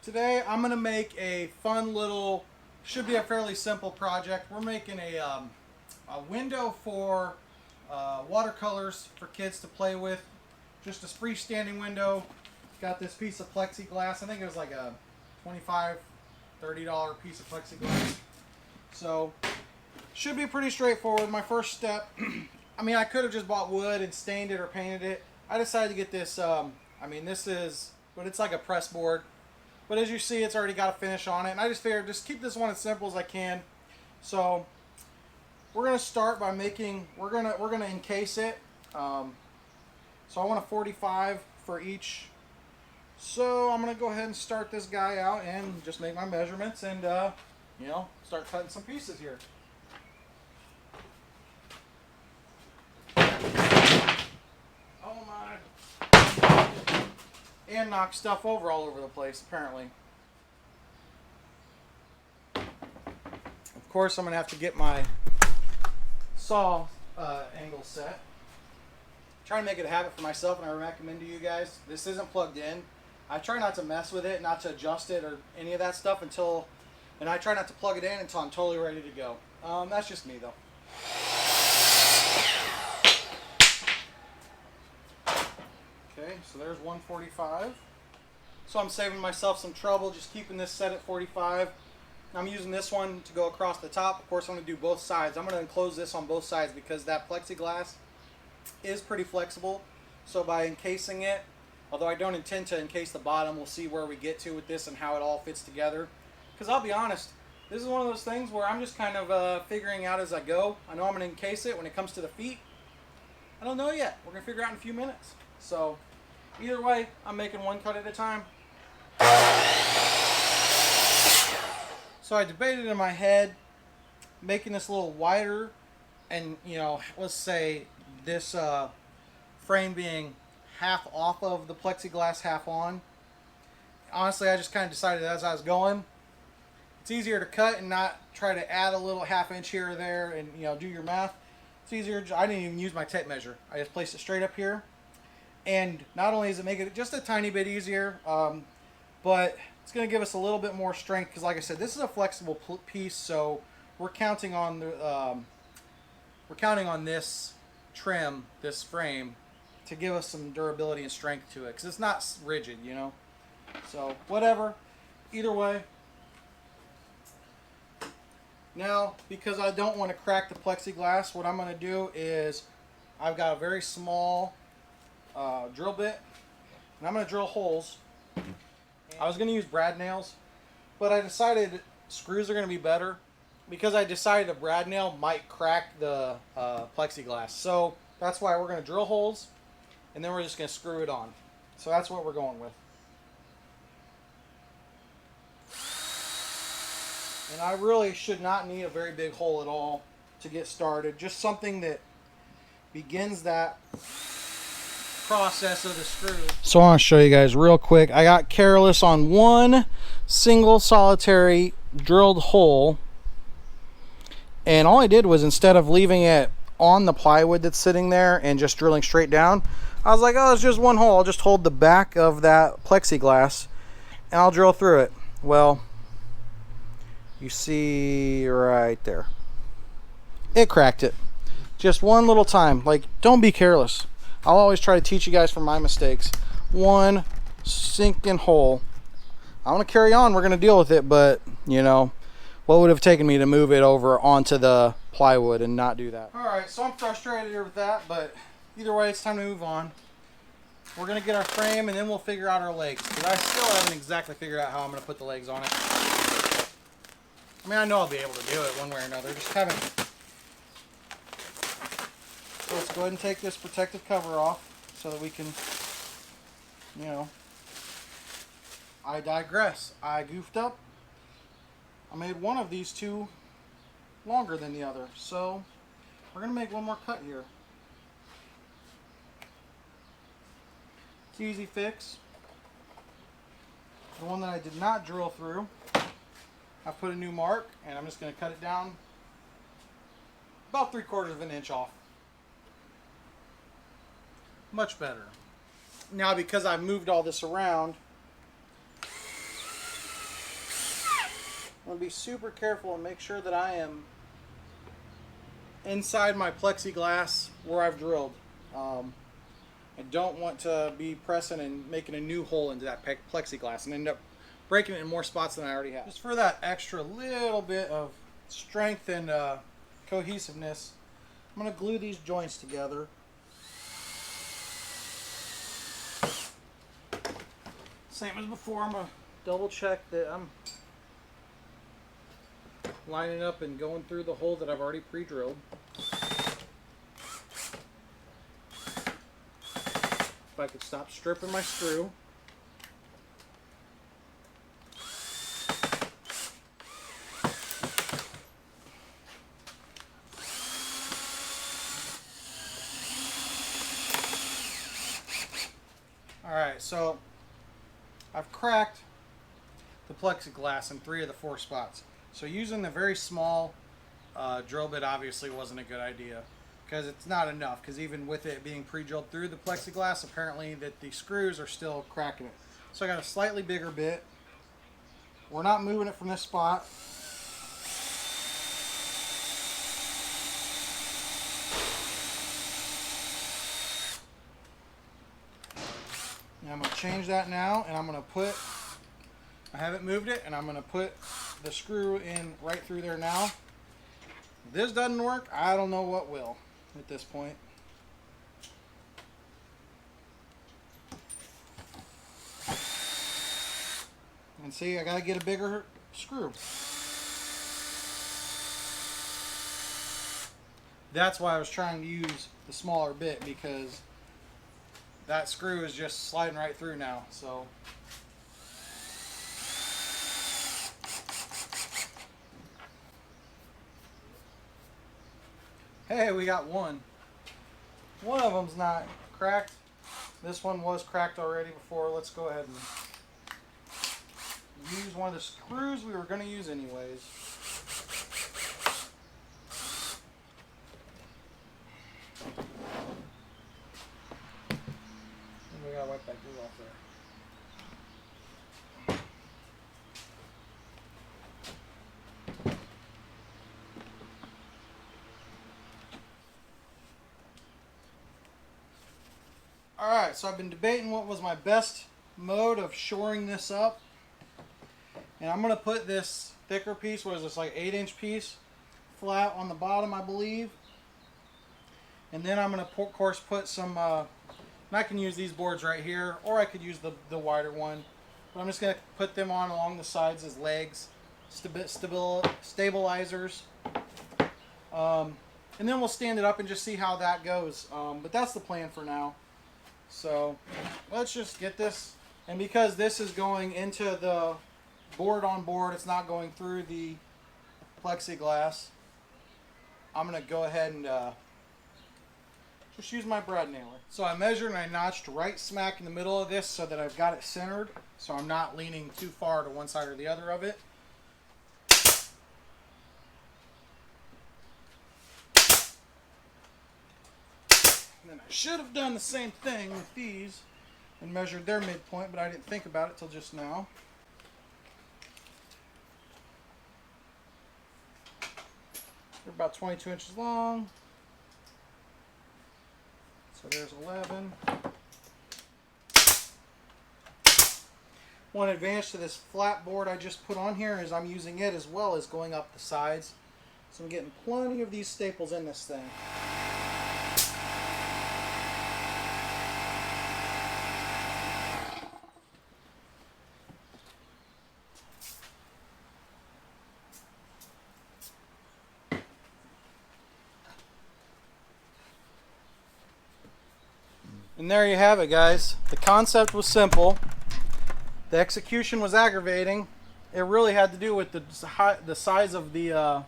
Today I'm going to make a fun little, should be a fairly simple project. We're making a window for watercolors for kids to play with. Just a freestanding window. Got this piece of plexiglass. I think it was like a $25, $30 piece of plexiglass. So, should be pretty straightforward. My first step, I mean, I could have just bought wood and stained it or painted it. I decided to get this, but it's like a press board. But as you see, it's already got a finish on it. And I just figured just keep this one as simple as I can. So we're gonna start by making, we're gonna encase it. So I want a 45 for each. So I'm gonna go ahead and start this guy out and just make my measurements and start cutting some pieces here. Oh my. And knock stuff over all over the place, apparently. Of course, I'm going to have to get my saw angle set. Try to make it a habit for myself, and I recommend to you guys, this isn't plugged in. I try not to mess with it, not to adjust it or any of that stuff and I try not to plug it in until I'm totally ready to go. That's just me, though. Okay, so there's 145. So I'm saving myself some trouble just keeping this set at 45. I'm using this one to go across the top. Of course, I'm going to do both sides. I'm going to enclose this on both sides because that plexiglass is pretty flexible. So by encasing it, although I don't intend to encase the bottom, we'll see where we get to with this and how it all fits together. Because I'll be honest, this is one of those things where I'm just kind of figuring out as I go. I know I'm going to encase it when it comes to the feet. I don't know yet. We're going to figure out in a few minutes. So either way, I'm making one cut at a time. So I debated in my head making this a little wider and, let's say this frame being half off of the plexiglass, half on. Honestly, I just kind of decided as I was going, it's easier to cut and not try to add a little half-inch here or there and, do your math. It's easier. I didn't even use my tape measure. I just placed it straight up here. And not only does it make it just a tiny bit easier, but it's going to give us a little bit more strength because, like I said, this is a flexible piece, so we're counting on this trim, this frame, to give us some durability and strength to it because it's not rigid, So whatever, either way. Now, because I don't want to crack the plexiglass, what I'm going to do is I've got a very small drill bit, and I'm going to drill holes. I was going to use brad nails, but I decided screws are going to be better because I decided a brad nail might crack the plexiglass. So that's why we're going to drill holes, and then we're just going to screw it on. So that's what we're going with. And I really should not need a very big hole at all to get started. Just something that begins that process of the screw. So I want to show you guys real quick. I got careless on one single solitary drilled hole. And all I did was, instead of leaving it on the plywood that's sitting there and just drilling straight down, I was like, oh, it's just one hole. I'll just hold the back of that plexiglass and I'll drill through it. Well, you see right there, it cracked it. Just one little time. Like, don't be careless. I'll always try to teach you guys from my mistakes. One sinking hole. I'm going to carry on. We're going to deal with it, but, what would have taken me to move it over onto the plywood and not do that? Alright, so I'm frustrated here with that, but either way, it's time to move on. We're going to get our frame, and then we'll figure out our legs, because I still haven't exactly figured out how I'm going to put the legs on it. I mean, I know I'll be able to do it one way or another, just haven't. So let's go ahead and take this protective cover off so that we can, I digress. I goofed up. I made one of these two longer than the other. So we're going to make one more cut here. It's easy fix. The one that I did not drill through, I put a new mark, and I'm just going to cut it down about 3/4 of an inch off. Much better. Now, because I've moved all this around, going to be super careful and make sure that I am inside my plexiglass where I've drilled. I don't want to be pressing and making a new hole into that plexiglass and end up breaking it in more spots than I already have. Just for that extra little bit of strength and cohesiveness, I'm going to glue these joints together. Same as before, I'm going to double check that I'm lining up and going through the hole that I've already pre-drilled. If I could stop stripping my screw. Alright, so I've cracked the plexiglass in 3 of the 4 spots. So using the very small drill bit obviously wasn't a good idea, because it's not enough, because even with it being pre-drilled through the plexiglass, apparently that the screws are still cracking it. So I got a slightly bigger bit. We're not moving it from this spot. And I'm going to change that now, and I'm going to put, I haven't moved it, and I'm going to put the screw in right through there now. If this doesn't work, I don't know what will at this point. And see, I got to get a bigger screw. That's why I was trying to use the smaller bit, because that screw is just sliding right through now. So hey, we got one. One of them's not cracked. This one was cracked already before. Let's go ahead and use one of the screws we were going to use anyways. And we gotta wipe that glue off there. Alright, so I've been debating what was my best mode of shoring this up. And I'm going to put this thicker piece, what is this, like 8-inch piece, flat on the bottom, I believe. And then I'm going to, of course, put some, and I can use these boards right here, or I could use the wider one. But I'm just going to put them on along the sides as legs, stabilizers. And then we'll stand it up and just see how that goes. But that's the plan for now. So let's just get this. And because this is going into the board on board, it's not going through the plexiglass, I'm going to go ahead and just use my brad nailer. So I measured and I notched right smack in the middle of this so that I've got it centered, so I'm not leaning too far to one side or the other of it. And then I should have done the same thing with these and measured their midpoint, but I didn't think about it till just now. They're about 22 inches long. So there's 11. One advantage to this flat board I just put on here is I'm using it as well as going up the sides. So I'm getting plenty of these staples in this thing. And there you have it, guys. The concept was simple. The execution was aggravating. It really had to do with the size of the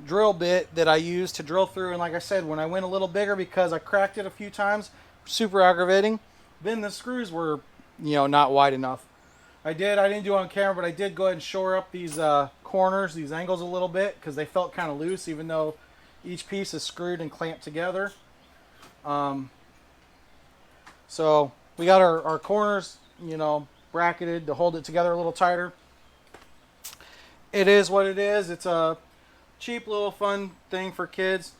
drill bit that I used to drill through. And like I said, when I went a little bigger because I cracked it a few times, super aggravating. Then the screws were, not wide enough. I didn't do it on camera, but I did go ahead and shore up these corners, these angles a little bit, because they felt kind of loose, even though each piece is screwed and clamped together. So we got our corners, bracketed to hold it together a little tighter. it is what it is. It's a cheap little fun thing for kids.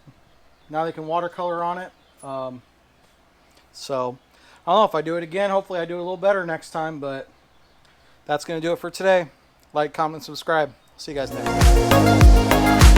Now they can watercolor on it. So I don't know if I do it again. Hopefully I do it a little better next time, but that's going to do it for today. Like, comment, subscribe. See you guys next time.